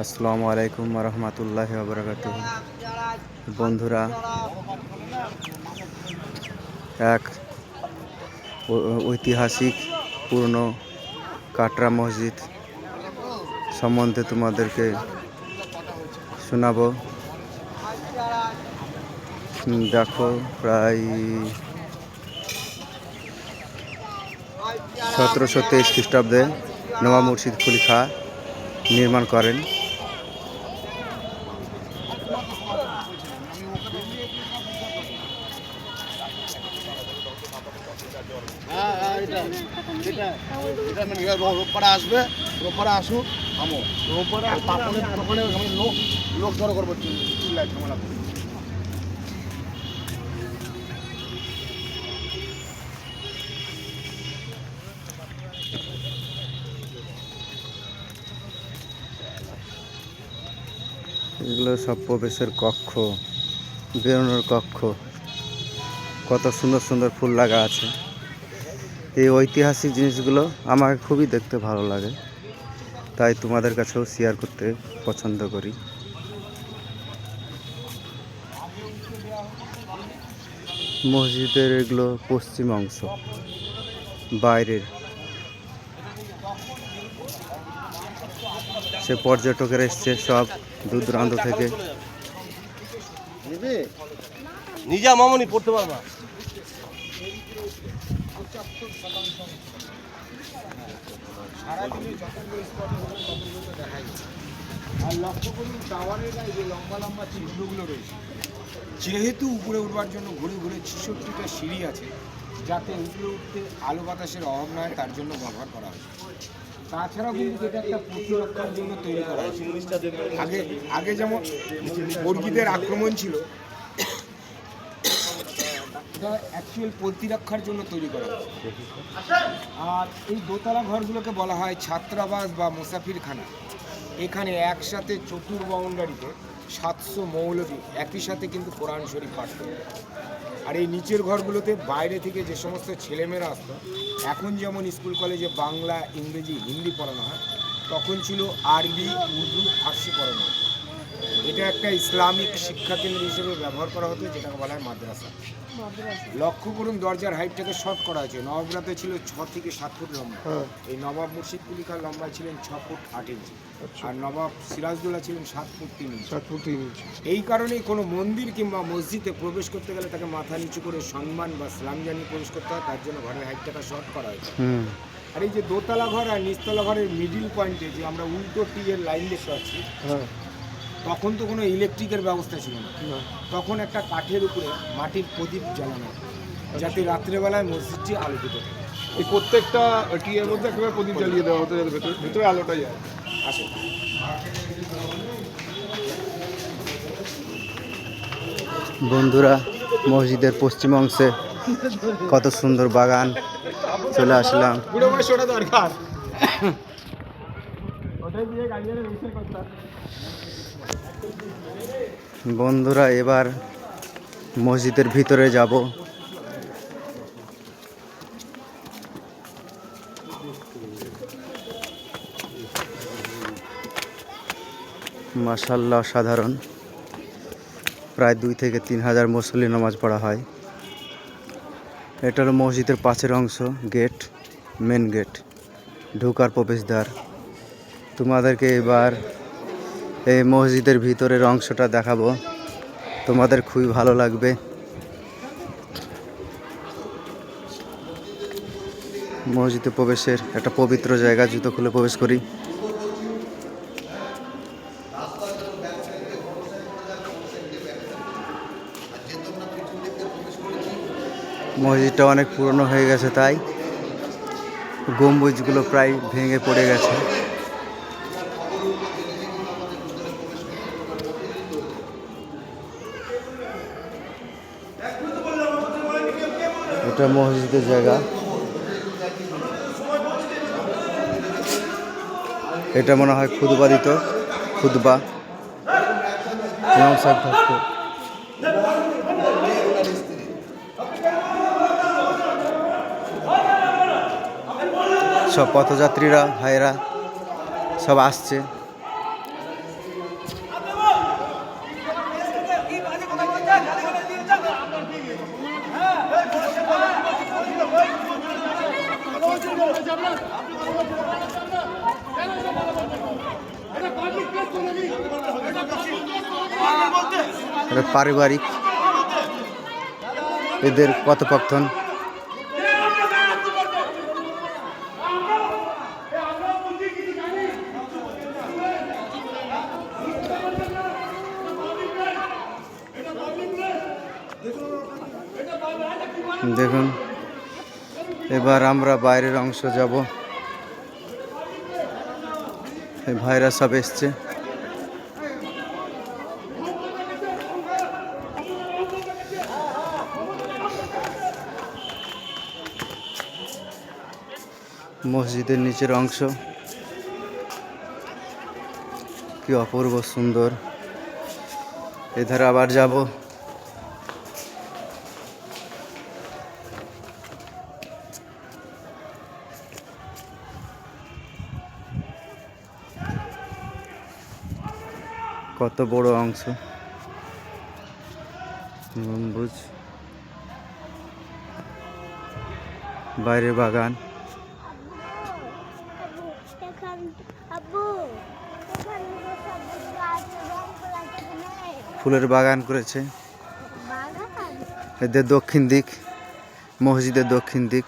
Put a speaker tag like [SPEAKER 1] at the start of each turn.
[SPEAKER 1] আসসালামু আলাইকুম রহমতুল্লাহি ওয়া বারাকাতুহু। বন্ধুরা, এক ঐতিহাসিক পুরনো কাটরা মসজিদ সম্বন্ধে তোমাদেরকে শোনাবো। দেখো, প্রায় 1723 খ্রিস্টাব্দে নবাব মুর্শিদ কুলি খাঁ নির্মাণ করেন।
[SPEAKER 2] রোববারে আসবে, রোববারে আসুক আমো রোববারে তখন লোক জড়ো করবো ঝামেলা করে।
[SPEAKER 1] এগুলো সব প্রবেশের কক্ষ, বেরোনোর কক্ষ। কত সুন্দর সুন্দর ফুল লাগা আছে। এই ঐতিহাসিক জিনিসগুলো আমাকে খুবই দেখতে ভালো লাগে, তাই তোমাদের কাছেও শেয়ার করতে পছন্দ করি। মসজিদের এগুলো পশ্চিম অংশ, বাইরের। সে পর্যটকেরা এসছে সব দূর দূরান্ত থেকে।
[SPEAKER 2] নিজা মামনি পড়তে পারবা। আর লক্ষ্য করুন টাওয়ারের গায়ে যে লম্বা লম্বা চিহ্নগুলো রয়েছে, যেহেতু উপরে উঠবার জন্য ঘুরে ঘুরে 66টা সিঁড়ি আছে, যাতে উপরে উঠতে আলো বাতাসের অভাব না হয় তার জন্য ব্যবহার করা হয়েছে। তাছাড়া কিন্তু এটা একটা প্রতিরক্ষার জন্য তৈরি করা হয়েছে। আগে যেমন বর্গীদের আক্রমণ ছিল, এটা অ্যাকচুয়াল প্রতিরক্ষার জন্য তৈরি করা হয়েছে। আর এই দোতলা ঘরগুলোকে বলা হয় ছাত্রাবাস বা মুসাফিরখানা। এখানে একসাথে চতুর্বাউন্ডারিতে 700 মৌলবী একই সাথে কিন্তু কোরআন শরীফ পাঠ করে। আর এই নিচের ঘরগুলোতে বাইরে থেকে যে সমস্ত ছেলেমেয়েরা আসতো, এখন যেমন স্কুল কলেজে বাংলা, ইংরেজি, হিন্দি পড়ানো হয়, তখন ছিল আরবি, উর্দু, ফার্সি পড়ানো হতো। এটা একটা ইসলামিক শিক্ষাকেন্দ্র হিসেবে ব্যবহার করা হতো, যেটাকে বলা হয় মাদ্রাসা। লক্ষ্য করুন দরজার হাইটটাকে শর্ট করা হয়েছে। নবাবরাতে ছিল 6 থেকে 7 ফুট লম্বা। এই নবাব মুর্শিদ কুলি খাঁ লম্বা ছিলেন 6 ফুট 8 ইঞ্চি, আর নবাব সিরাজদৌল্লা ছিলেন 7 ফুট 3 ইঞ্চি। এই কারণেই কোনো মন্দির কিংবা মসজিদে প্রবেশ করতে গেলে তাকে মাথা নিচু করে সম্মান বা সালাম জানিয়ে প্রবেশ করতে হয়, তার জন্য ঘরের হাইটটাকে শর্ট করা হয়েছে। আর এই যে দোতলা ঘর আর নিচতলা ঘরের মিডিল পয়েন্টে যে আমরা উল্টো টিয়ের লাইন দেখতে পাচ্ছি, তখন তো কোনো ইলেকট্রিকের ব্যবস্থা ছিল না। তখন একটা কাঠের উপরে মাটির প্রদীপ জ্বালানো, যাতে রাত্রেবেলায় মসজিদটি আলোকিত থাকে।
[SPEAKER 3] এই প্রত্যেকটা টিয়ের মধ্যে একেবারে প্রদীপ জ্বালিয়ে দেওয়া হতো, ভিতরে আলোটা যায়।
[SPEAKER 2] আসে
[SPEAKER 1] বন্ধুরা, মসজিদের পশ্চিম অংশে কত সুন্দর বাগান। চলে আসলাম।
[SPEAKER 2] দরকার
[SPEAKER 1] বন্ধুরা, এবার মসজিদের ভিতরে যাব। মাশাআল্লাহ, সাধারণ প্রায় 2 থেকে 3 হাজার মুসল্লি নামাজ পড়া হয়। এটা হলো মসজিদের পাশের অংশ, গেট, মেন গেট, ঢোকার প্রবেশদ্বার। তোমাদেরকে এবার এই মসজিদের ভিতরের অংশটা দেখাবো, তোমাদের খুবই ভালো লাগবে। মসজিদে প্রবেশের একটা পবিত্র জায়গা, জুতো খুলে প্রবেশ করি। মসজিদটা অনেক পুরনো হয়ে গেছে, তাই গম্বুজগুলো প্রায় ভেঙে পড়ে গেছে। এটা মসজিদের জায়গা। এটা মনে হয় খুতবা দিত, খুতবা ইমাম সাহেব থাকতো। সব পথযাত্রীরা, ভাইয়েরা সব আসছে। এটা পারিবারিক, এদের কথোপকথন। দেখুন, এবার আমরা বাইরের অংশ যাব। এই ভাইরা সব এসছে। মসজিদের নিচের অংশ কি অপূর্ব সুন্দর। এধারে আবার যাব। কত বড় অংশ, গম্বুজ, বাইরে বাগান। ফুলের বাগান করেছে। এদের দক্ষিণ দিক, মসজিদের দক্ষিণ দিক।